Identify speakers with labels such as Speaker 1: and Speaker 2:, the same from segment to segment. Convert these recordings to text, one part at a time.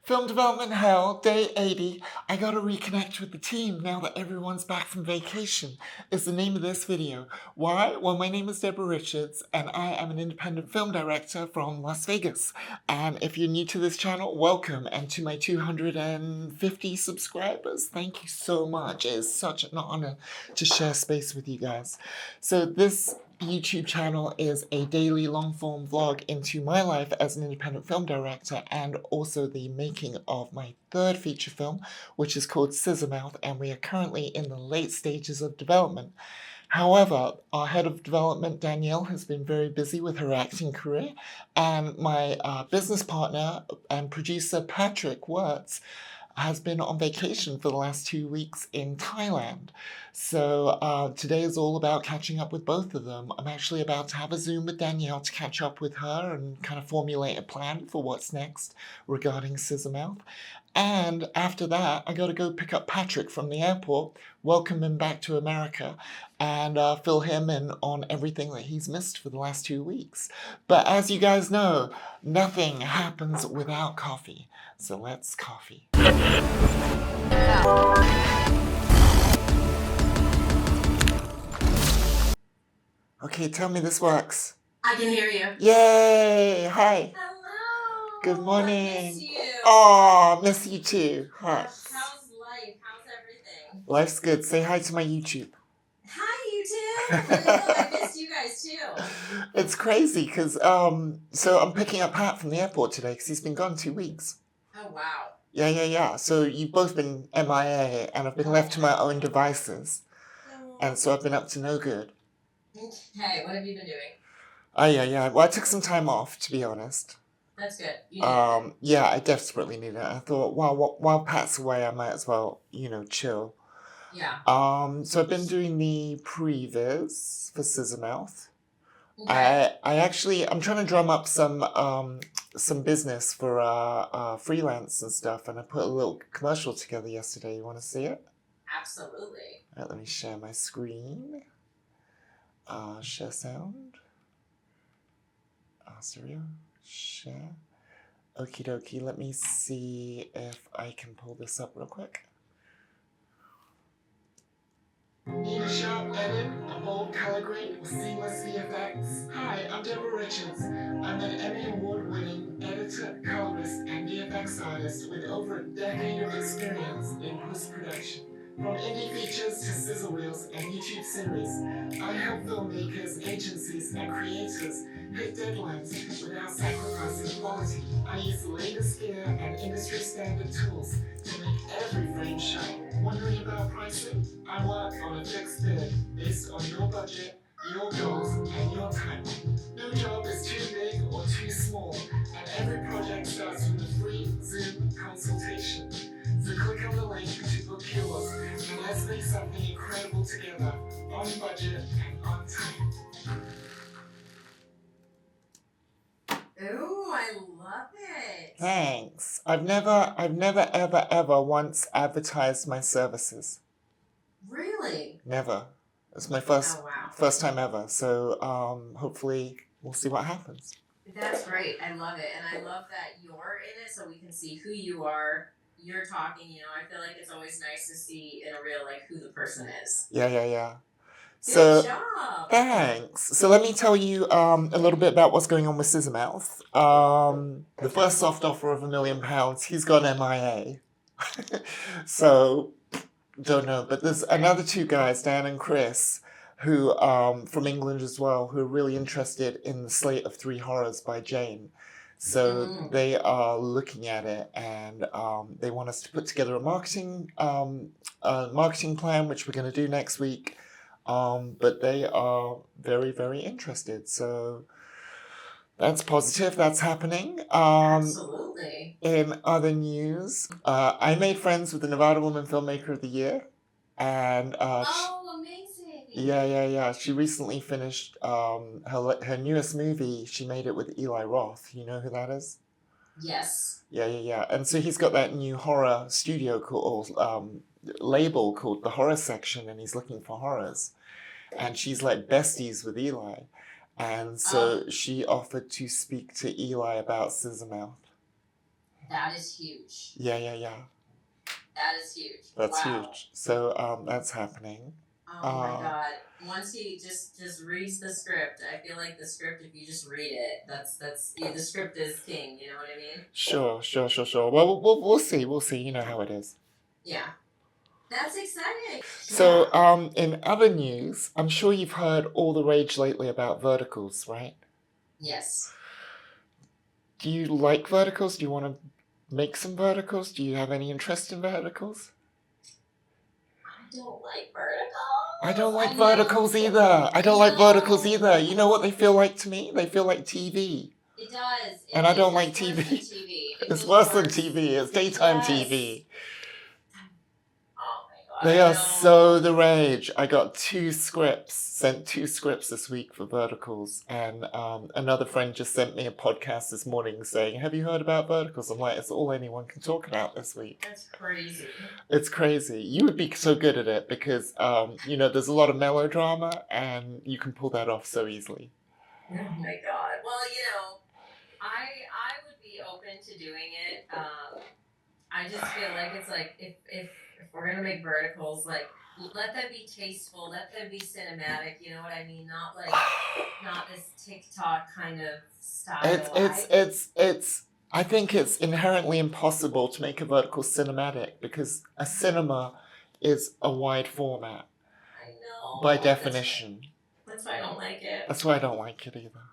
Speaker 1: Film development hell, day 80. I gotta reconnect with the team now that everyone's back from vacation, is the name of this video. Why? Well, my name is Deborah Richards, and I am an independent film director from Las Vegas. And if you're new to this channel, welcome. And to my 250 subscribers, thank you so much. It is such an honor to share space with you guys. So this YouTube channel is a daily long-form vlog into my life as an independent film director and also the making of my third feature film, which is called Scissor Mouth, and we are currently in the late stages of development. However, our head of development, Danielle, has been very busy with her acting career, and my business partner and producer, Patrick Wirtz, has been on vacation for the last 2 weeks in Thailand. So today is all about catching up with both of them. I'm actually about to have a Zoom with Danielle to catch up with her and kind of formulate a plan for what's next regarding Scissor Mouth. And after that, I got to go pick up Patrick from the airport, welcome him back to America, and fill him in on everything that he's missed for the last 2 weeks. But as you guys know, nothing happens without coffee. So let's coffee. Okay, tell me this works.
Speaker 2: I can hear you.
Speaker 1: Yay! Hi.
Speaker 2: Hello.
Speaker 1: Good morning.
Speaker 2: I miss you.
Speaker 1: Oh, miss you too. Hi.
Speaker 2: How's life? How's everything?
Speaker 1: Life's good. Say hi to my YouTube.
Speaker 2: Hi, YouTube. I missed you guys too.
Speaker 1: It's crazy because so I'm picking up Pat from the airport today because he's been gone 2 weeks.
Speaker 2: Oh, wow.
Speaker 1: Yeah. So you've both been MIA and I've been left to my own devices. And so I've been up to no good.
Speaker 2: Okay, what have you been doing?
Speaker 1: Oh, yeah. Well, I took some time off, to be honest.
Speaker 2: That's good.
Speaker 1: Yeah, I desperately need it. I thought, while Pat's away, I might as well, chill.
Speaker 2: Yeah.
Speaker 1: So I've been doing the previs for Scissor Mouth.
Speaker 2: Okay.
Speaker 1: I'm trying to drum up some business for freelance and stuff, and I put a little commercial together yesterday. You want to see it?
Speaker 2: Absolutely.
Speaker 1: All right, let me share my screen. Share sound. Stereo. Share. Okie dokie. Let me see if I can pull this up real quick. Need a sharp edit, a bold color grade with seamless VFX? Hi, I'm Deborah Richards. I'm an Emmy Award-winning editor, colorist, and VFX artist with over a decade of experience in post-production. From indie features to sizzle reels and YouTube series, I help filmmakers, agencies, and creators hit deadlines without sacrificing quality. I use the latest gear and industry-standard tools to make every frame shine. Wondering about pricing? I work on a fixed bid based on your budget, your goals, and your timeline. No job is too big or too small, and every project starts with a free Zoom consultation. So click on the link to book yours, and let's make something incredible together, on budget and on time.
Speaker 2: Ooh, I love it.
Speaker 1: Thanks. I've never ever once advertised my services.
Speaker 2: Really?
Speaker 1: Never. It's my first time ever. So hopefully we'll see what happens.
Speaker 2: That's great. I love it. And I love that you're in it so we can see who you are. You're talking, I feel like it's always nice to see in a reel who the person is.
Speaker 1: Yeah.
Speaker 2: Good job.
Speaker 1: Thanks. So let me tell you a little bit about what's going on with Scissor Mouth. The first soft offer of £1 million, he's gone MIA. So don't know, but there's another two guys, Dan and Chris, who from England as well, who are really interested in the slate of 3 horrors by Jane. So they are looking at it, and they want us to put together a marketing plan, which we're going to do next week. But they are very, very interested. So that's positive. That's happening.
Speaker 2: Absolutely.
Speaker 1: In other news, I made friends with the Nevada Woman Filmmaker of the Year, and
Speaker 2: amazing.
Speaker 1: Yeah. She recently finished her newest movie. She made it with Eli Roth. You know who that is?
Speaker 2: Yes.
Speaker 1: Yeah. And so he's got that new horror studio label called The Horror Section, and he's looking for horrors. And she's like besties with Eli. And so she offered to speak to Eli about Scissor Mouth.
Speaker 2: That is huge.
Speaker 1: Yeah.
Speaker 2: That is huge.
Speaker 1: That's
Speaker 2: Wow.
Speaker 1: huge. So that's happening.
Speaker 2: Oh my God. Once he just reads the script, I feel like the script, if you just read it, that's yeah, the script is king, you know what I mean?
Speaker 1: Sure. Well, we'll see. We'll see. You know how it is.
Speaker 2: Yeah. That's exciting.
Speaker 1: So, in other news, I'm sure you've heard all the rage lately about verticals, right?
Speaker 2: Yes.
Speaker 1: Do you like verticals? Do you want to make some verticals? Do you have any interest in verticals?
Speaker 2: I don't like verticals.
Speaker 1: I don't like verticals either. I don't like verticals either. You know what they feel like to me? They feel like TV.
Speaker 2: It does.
Speaker 1: And I don't like TV. It's worse than TV. It's daytime TV. They are so the rage. I got sent two scripts this week for verticals, and another friend just sent me a podcast this morning saying, "Have you heard about verticals?" I'm like, "It's all anyone can talk about this week."
Speaker 2: That's crazy.
Speaker 1: It's crazy. You would be so good at it because there's a lot of melodrama, and you can pull that off so easily.
Speaker 2: Oh my God. Well, I would be open to doing it. I just feel like it's like if we're gonna make verticals, like let them be tasteful, let them be cinematic. You know what I mean? Not this TikTok kind of style.
Speaker 1: I think it's inherently impossible to make a vertical cinematic because a cinema is a wide format.
Speaker 2: I know.
Speaker 1: By definition.
Speaker 2: That's why I don't like it.
Speaker 1: That's why I don't like it either.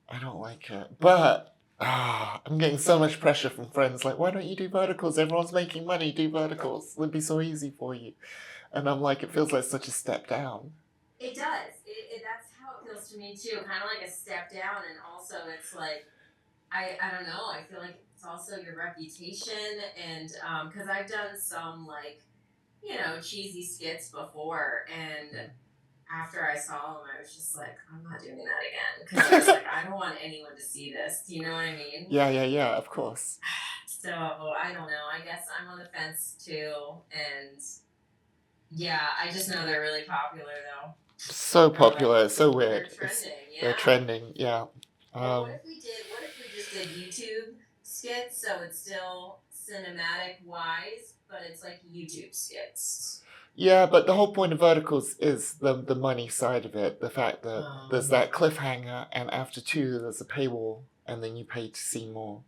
Speaker 1: I don't like it. But I'm getting so much pressure from friends like, why don't you do verticals? Everyone's making money, do verticals. It would be so easy for you. And I'm like, it feels like such a step down.
Speaker 2: It does. That's how it feels to me too. Kind of like a step down, and also it's like, I don't know. I feel like it's also your reputation, and because I've done some like, cheesy skits before, and after I saw them, I was just like, I'm not doing that again, because I was like, I don't want anyone to see this. Do you know what I mean?
Speaker 1: Yeah, of course.
Speaker 2: So I don't know. I guess I'm on the fence too, and yeah, I just know they're really popular though.
Speaker 1: So popular, so weird.
Speaker 2: They're trending, yeah.
Speaker 1: They're trending, yeah.
Speaker 2: What if we just did YouTube skits, so it's still cinematic wise, but it's like YouTube skits?
Speaker 1: Yeah, but the whole point of verticals is the money side of it. The fact that there's that cliffhanger, and after 2 there's a paywall, and then you pay to see more.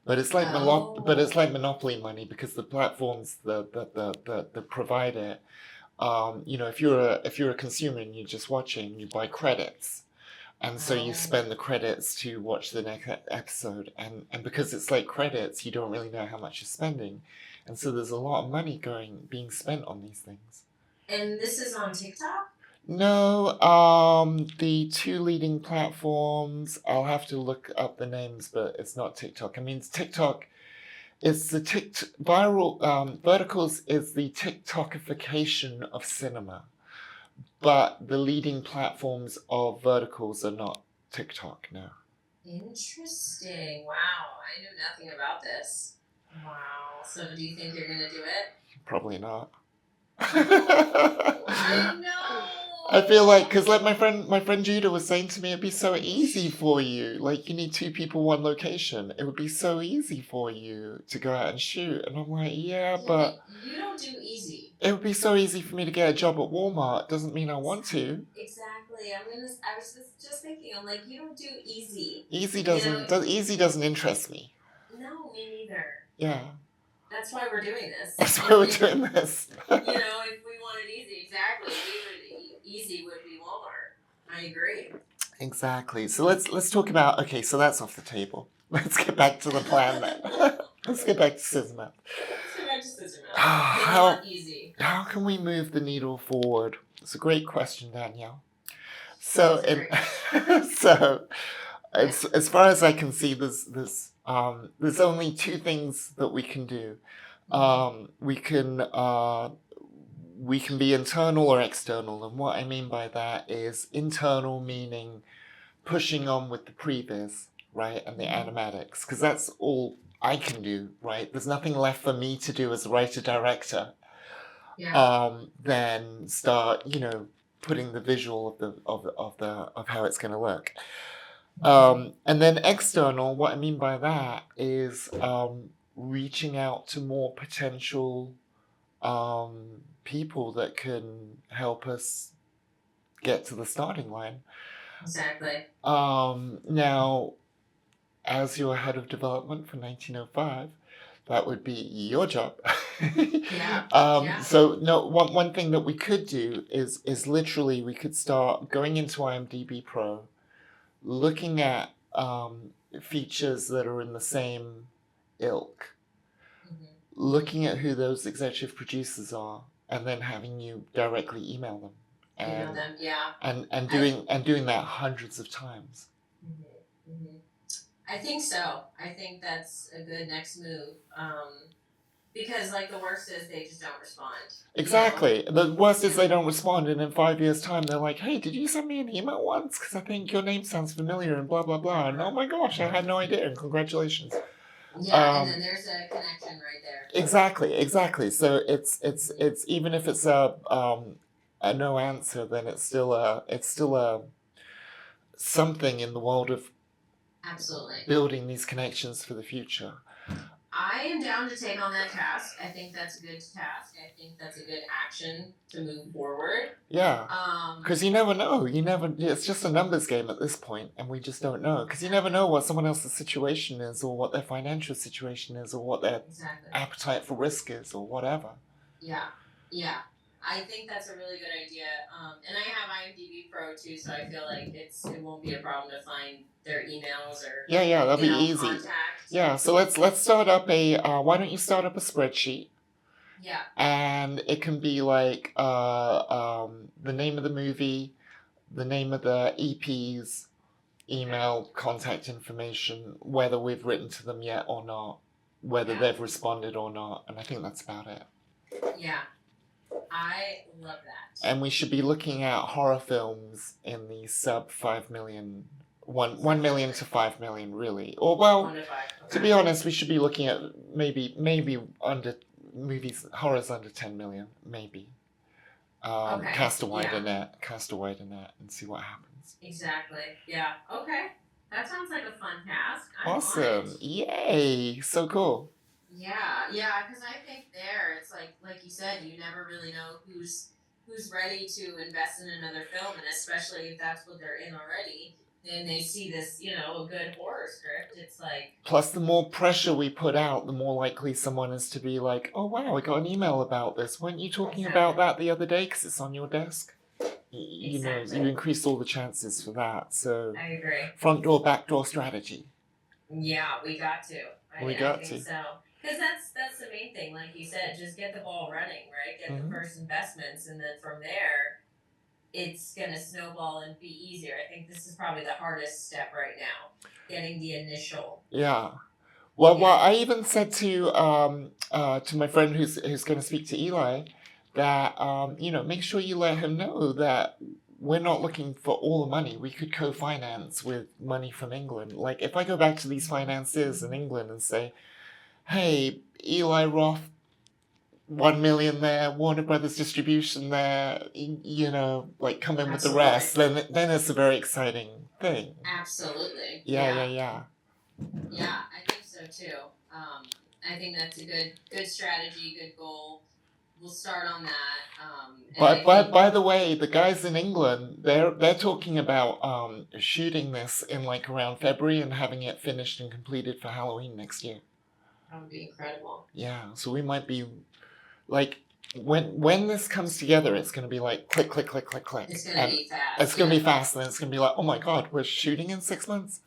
Speaker 1: But it's like Monopoly money because the platforms that provide it. If you're a consumer and you're just watching, you buy credits, and so you spend the credits to watch the next episode, and because it's like credits, you don't really know how much you're spending, and so there's a lot of money being spent on these things.
Speaker 2: And this is on TikTok?
Speaker 1: No, the 2 leading platforms, I'll have to look up the names, but it's not TikTok. I mean, it's TikTok. It's the verticals is the TikTokification of cinema, but the leading platforms of verticals are not TikTok, no.
Speaker 2: Interesting. Wow, I knew nothing about this. Wow. So do you think you're gonna do it?
Speaker 1: Probably not.
Speaker 2: I know.
Speaker 1: I feel like, because like my friend Judah was saying to me, it'd be so easy for you. Like, you need 2 people, 1 location. It would be so easy for you to go out and shoot. And I'm like, yeah, but
Speaker 2: you don't do easy.
Speaker 1: It would be so easy for me to get a job at Walmart. Doesn't mean I want to.
Speaker 2: Exactly. I was just thinking. I'm like, you don't do easy.
Speaker 1: Easy doesn't interest me.
Speaker 2: No, me neither.
Speaker 1: Yeah.
Speaker 2: That's why we're doing this.
Speaker 1: That's why we're doing this.
Speaker 2: If we wanted easy, exactly, easy would be Walmart. I agree.
Speaker 1: Exactly. So let's talk about. Okay, so that's off the table. Let's get back to the plan then. Let's get back to Scissor Mouth. How can we move the needle forward? It's a great question, Danielle. So as far as I can see, there's only 2 things that we can do. We can be internal or external, and what I mean by that is internal meaning pushing on with the previs, right, and the animatics, because that's all I can do, right? There's nothing left for me to do as a writer-director. Then start, putting the visual of how it's going to look. And then external, what I mean by that is reaching out to more potential people that can help us get to the starting line.
Speaker 2: Exactly.
Speaker 1: Now, as your head of development for 1905, that would be your job.
Speaker 2: Yeah.
Speaker 1: So no, one thing that we could do is literally we could start going into IMDb Pro, looking at features that are in the same ilk, looking at who those executive producers are, and then having you directly email them.
Speaker 2: Email them, yeah.
Speaker 1: And doing that hundreds of times.
Speaker 2: I think so. I think that's a good next move. Because like the worst is they just don't respond.
Speaker 1: Exactly. You know? The worst is they don't respond, and in 5 years' time they're like, "Hey, did you send me an email once? Because I think your name sounds familiar," and blah blah blah. And oh my gosh, I had no idea. And congratulations.
Speaker 2: Yeah, and then there's a connection right there.
Speaker 1: Exactly. So it's even if it's a no answer, then it's still a something in the world of
Speaker 2: absolutely
Speaker 1: building these connections for the future.
Speaker 2: I am down to take on that task. I think that's a good task. I think that's a good action to move forward.
Speaker 1: Yeah. Because you never know. It's just a numbers game at this point, and we just don't know. Because you never know what someone else's situation is, or what their financial situation is, or what their appetite for risk is, or whatever.
Speaker 2: Yeah. I think that's a really good idea. And I have IMDb Pro too, so I feel like it won't be a problem to find their emails or
Speaker 1: that'll be easy.
Speaker 2: Contact.
Speaker 1: Yeah, so let's start up a. Why don't you start up a spreadsheet?
Speaker 2: Yeah.
Speaker 1: And it can be like the name of the movie, the name of the EPs, email, contact information, whether we've written to them yet or not, whether they've responded or not, and I think that's about it.
Speaker 2: Yeah. I love that.
Speaker 1: And we should be looking at horror films in the sub 5 million, 1 million to 5 million, really. Or, well,
Speaker 2: 1 to 5. Okay.
Speaker 1: To be honest, we should be looking at maybe under movies, horrors under 10 million, maybe. Cast a wider net, and see what happens.
Speaker 2: Exactly. Yeah. Okay. That sounds like a fun task.
Speaker 1: Awesome. Yay. So cool.
Speaker 2: Yeah, because I think it's like you said, you never really know who's ready to invest in another film, and especially if that's what they're in already, then they see this, a good horror script. It's like.
Speaker 1: Plus, the more pressure we put out, the more likely someone is to be like, "Oh wow, I got an email about this. Weren't you talking about that the other day? Because it's on your desk." You increase all the chances for that. So.
Speaker 2: I agree.
Speaker 1: Front door, back door strategy.
Speaker 2: Yeah, we got to. I think so. Because that's the main thing, like you said, just get the ball running, right? Get the first investments, and then from there, it's going to snowball and be easier. I think this is probably the hardest step right now, getting the initial.
Speaker 1: Yeah. Well, I even said to my friend who's going to speak to Eli that, make sure you let him know that we're not looking for all the money. We could co-finance with money from England. Like, if I go back to these financiers in England and say, "Hey, Eli Roth, 1 million there, Warner Brothers distribution there, come in with the rest," then it's a very exciting thing.
Speaker 2: Absolutely.
Speaker 1: Yeah.
Speaker 2: Yeah, I think so too. I think that's a good strategy, good goal. We'll start on that.
Speaker 1: By the way, the guys in England, they're talking about shooting this in around February and having it finished and completed for Halloween next year.
Speaker 2: That would be incredible.
Speaker 1: Yeah, so we might be when this comes together, it's going to be click, click, click, click, click.
Speaker 2: It's going to be fast.
Speaker 1: It's going to be fast, and it's going to be like, oh my god, we're shooting in 6 months.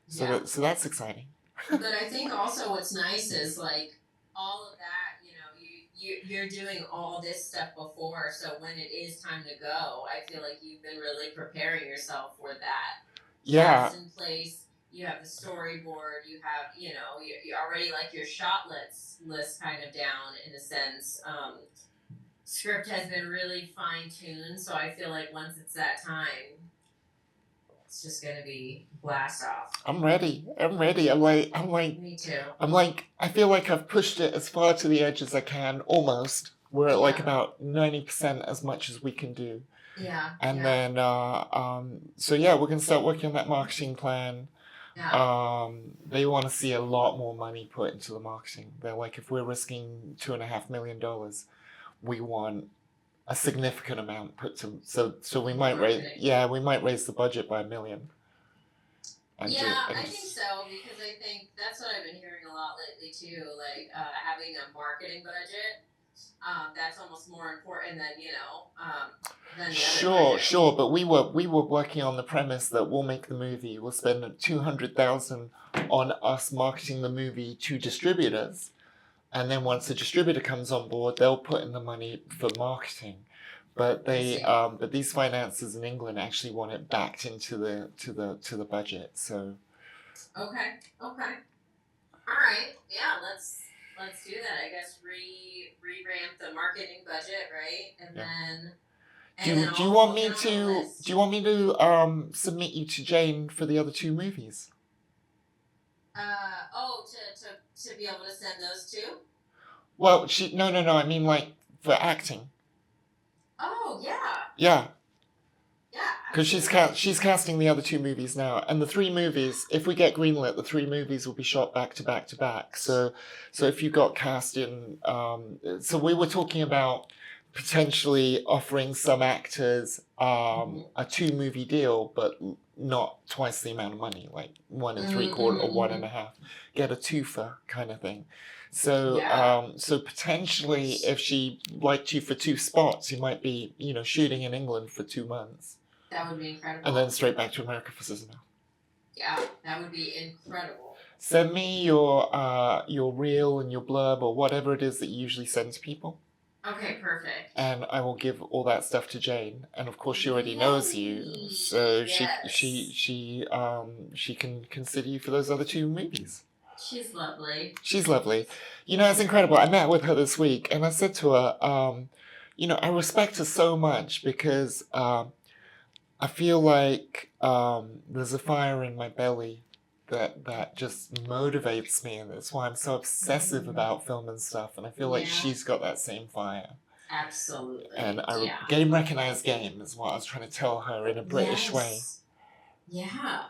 Speaker 1: So that's exciting.
Speaker 2: But I think also what's nice is all of that. You're doing all this stuff before, so when it is time to go, I feel like you've been really preparing yourself for that.
Speaker 1: Yeah.
Speaker 2: That's in place. You have the storyboard. You have, you already your shot list kind of down in a sense. Script has been really fine tuned, so I feel like once it's that time, it's just gonna be blast off.
Speaker 1: I'm ready. I'm like.
Speaker 2: Me too.
Speaker 1: I feel like I've pushed it as far to the edge as I can, almost. We're at about 90% as much as we can do.
Speaker 2: Yeah.
Speaker 1: And then, we're gonna start working on that marketing plan.
Speaker 2: Yeah.
Speaker 1: They want to see a lot more money put into the marketing. They're like, if we're risking $2.5 million, we want a significant amount put to. So we might raise,
Speaker 2: Marketing.
Speaker 1: yeah, we might raise the budget by $1 million.
Speaker 2: Yeah, I think so because I think that's what I've been hearing a lot lately too. Like having a marketing budget, that's almost more important than than the other
Speaker 1: Sure,
Speaker 2: budget.
Speaker 1: sure, but we were working on the premise that we'll make the movie. We'll spend 200,000 on us marketing the movie to distributors, and then once the distributor comes on board, they'll put in the money for marketing. But
Speaker 2: I see.
Speaker 1: but these finances in England actually want it backed into the budget. So
Speaker 2: Okay. Okay. All right. Yeah. Let's do that. I guess revamp the marketing budget, right? And
Speaker 1: yeah.
Speaker 2: then
Speaker 1: Do you
Speaker 2: I'll
Speaker 1: want
Speaker 2: get
Speaker 1: me
Speaker 2: on the
Speaker 1: to
Speaker 2: list.
Speaker 1: do you want me to submit you to Jane for the other two movies?
Speaker 2: Oh, to be able to send those two.
Speaker 1: Well, no. I mean, like, for acting.
Speaker 2: Oh yeah.
Speaker 1: Yeah,
Speaker 2: Yeah.
Speaker 1: because
Speaker 2: Absolutely.
Speaker 1: she's casting the other two movies now, and the three movies. If we get greenlit, the three movies will be shot back to back to back. So if you got cast in, so we were talking about potentially offering some actors a two-movie deal, but not twice the amount of money, like 1 3/4 or one and
Speaker 2: Mm-hmm.
Speaker 1: a half. Get a twofer kind of thing. So,
Speaker 2: Yeah.
Speaker 1: so potentially, if she liked you for two spots, you might be, shooting in England for 2 months,
Speaker 2: That would be
Speaker 1: and then
Speaker 2: incredible.
Speaker 1: straight back to America for Scissor Mouth.
Speaker 2: Yeah, that would be incredible.
Speaker 1: Send me your reel and your blurb or whatever it is that you usually send to people,
Speaker 2: Okay, perfect.
Speaker 1: and I will give all that stuff to Jane. And of course, she already knows you,
Speaker 2: Yay!
Speaker 1: so
Speaker 2: Yes.
Speaker 1: she can consider you for those other two movies.
Speaker 2: She's lovely.
Speaker 1: She's lovely. It's incredible. I met with her this week, and I said to her, I respect her so much because I feel like there's a fire in my belly that just motivates me, and that's why I'm so obsessive about film and stuff. And I feel like
Speaker 2: Yeah,
Speaker 1: she's got that same fire.
Speaker 2: absolutely.
Speaker 1: And
Speaker 2: Yeah.
Speaker 1: game recognize game is what I was trying to tell her in a British way.
Speaker 2: Yes. Yeah.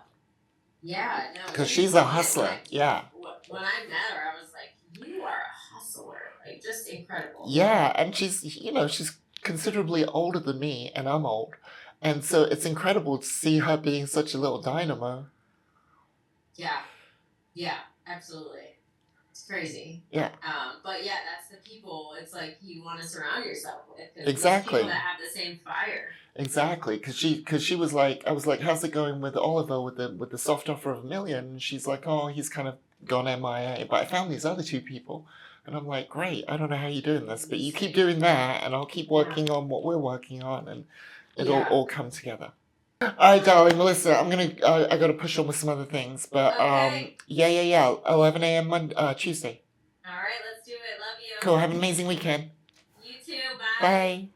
Speaker 2: Yeah. No,
Speaker 1: Because
Speaker 2: she's
Speaker 1: she's a
Speaker 2: brilliant.
Speaker 1: hustler.
Speaker 2: Like
Speaker 1: Yeah.
Speaker 2: when I met her, I was like, "You are a hustler. Like just incredible."
Speaker 1: Yeah, and she's considerably older than me, and I'm old. And so it's incredible to see her being such a little dynamo.
Speaker 2: Yeah. Yeah. Absolutely. It's crazy.
Speaker 1: Yeah.
Speaker 2: But yeah, that's the people. It's like you want to surround yourself with those
Speaker 1: Exactly.
Speaker 2: people that have the same fire.
Speaker 1: Exactly, because she was like, I was like, how's it going with Oliver with the soft offer of $1 million? And she's like, oh, he's kind of gone MIA. But I found these other two people, and I'm like, great. I don't know how you're doing this, but you keep doing that, and I'll keep working on what we're working on, and it'll
Speaker 2: Yeah.
Speaker 1: all come together. All right, darling Melissa, I gotta push on with some other things, but
Speaker 2: Okay.
Speaker 1: yeah, 11 a.m. Tuesday.
Speaker 2: All right. Let's do it. Love you.
Speaker 1: Cool. Have an amazing weekend.
Speaker 2: You too. Bye.
Speaker 1: Bye.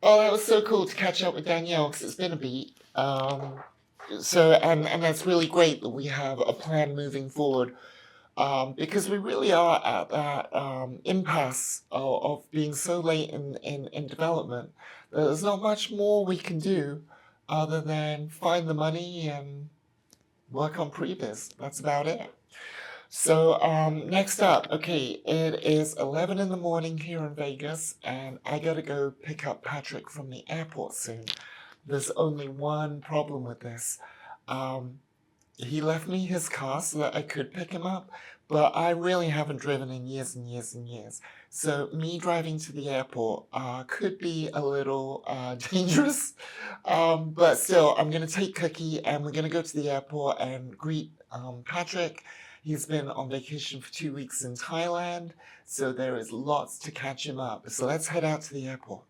Speaker 1: Oh, that was so cool to catch up with Danielle because it's been a beat. And that's really great that we have a plan moving forward. Because we really are at that impasse of being so late in development that there's not much more we can do other than find the money and work on previs. That's about it. So next up, okay, it is 11 in the morning here in Vegas, and I gotta go pick up Patrick from the airport soon. There's only one problem with this. He left me his car so that I could pick him up, but I really haven't driven in years and years and years. So me driving to the airport could be a little dangerous, but still, I'm gonna take Cookie and we're gonna go to the airport and greet Patrick. He's been on vacation for 2 weeks in Thailand, so there is lots to catch him up. So let's head out to the airport.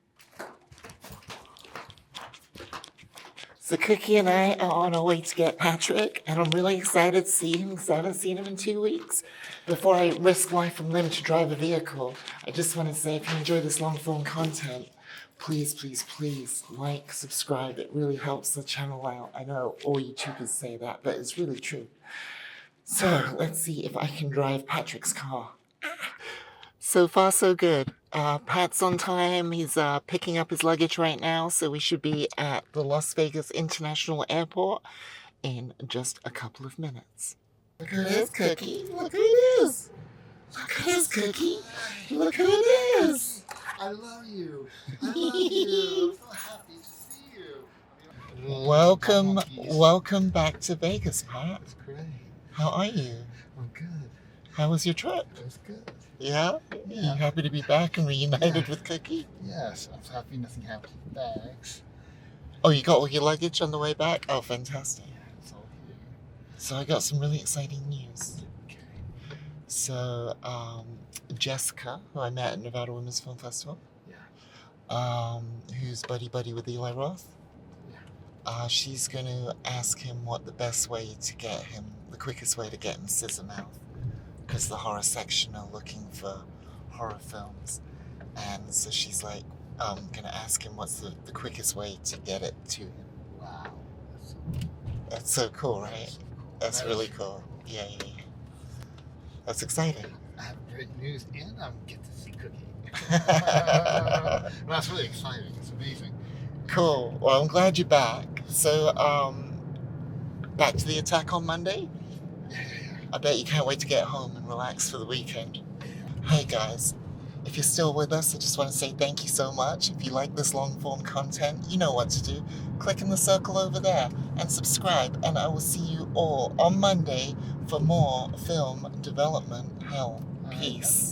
Speaker 1: So Cookie and I are on our way to get Patrick, and I'm really excited to see him because I haven't seen him in 2 weeks. Before I risk life and limb to drive a vehicle, I just want to say if you enjoy this long form content, please, please, please like, subscribe. It really helps the channel out. I know all YouTubers say that, but it's really true. So let's see if I can drive Patrick's car. So far, so good. Pat's on time. He's picking up his luggage right now, so we should be at the Las Vegas International Airport in just a couple of minutes. Look who it is, Cookie. Look who it is. Look who it is, Cookie. Look who it is.
Speaker 3: I love you. I love you. I'm so happy to see you.
Speaker 1: Welcome back to Vegas, Pat.
Speaker 3: That's great.
Speaker 1: How are you?
Speaker 3: I'm good.
Speaker 1: How was your trip?
Speaker 3: It was good.
Speaker 1: Yeah?
Speaker 3: Yeah.
Speaker 1: You happy to be back and reunited
Speaker 3: Yeah.
Speaker 1: with Cookie?
Speaker 3: Yes, I'm so happy nothing happened to the bags.
Speaker 1: Oh, you got all your luggage on the way back? Oh, fantastic.
Speaker 3: Yeah, it's all here.
Speaker 1: So I got some really exciting news.
Speaker 3: Okay.
Speaker 1: So, Jessica, who I met at Nevada Women's Film Festival,
Speaker 3: Yeah.
Speaker 1: who's buddy with Eli Roth,
Speaker 3: Yeah.
Speaker 1: she's going to ask him what the quickest way to get him Scissor Mouth, because the horror section are looking for horror films. And so she's like, going to ask him what's the quickest way to get it to him.
Speaker 3: Wow.
Speaker 1: That's so cool, right?
Speaker 3: That's so cool.
Speaker 1: That's really cool. Yeah. That's exciting.
Speaker 3: I have great news, and I get to see Cookie. Well, that's really exciting. It's amazing.
Speaker 1: Cool. Well, I'm glad you're back. So, back to the attack on Monday?
Speaker 3: Yeah.
Speaker 1: I bet you can't wait to get home and relax for the weekend. Hey guys, if you're still with us, I just want to say thank you so much. If you like this long-form content, you know what to do. Click in the circle over there and subscribe, and I will see you all on Monday for more film development hell. Peace.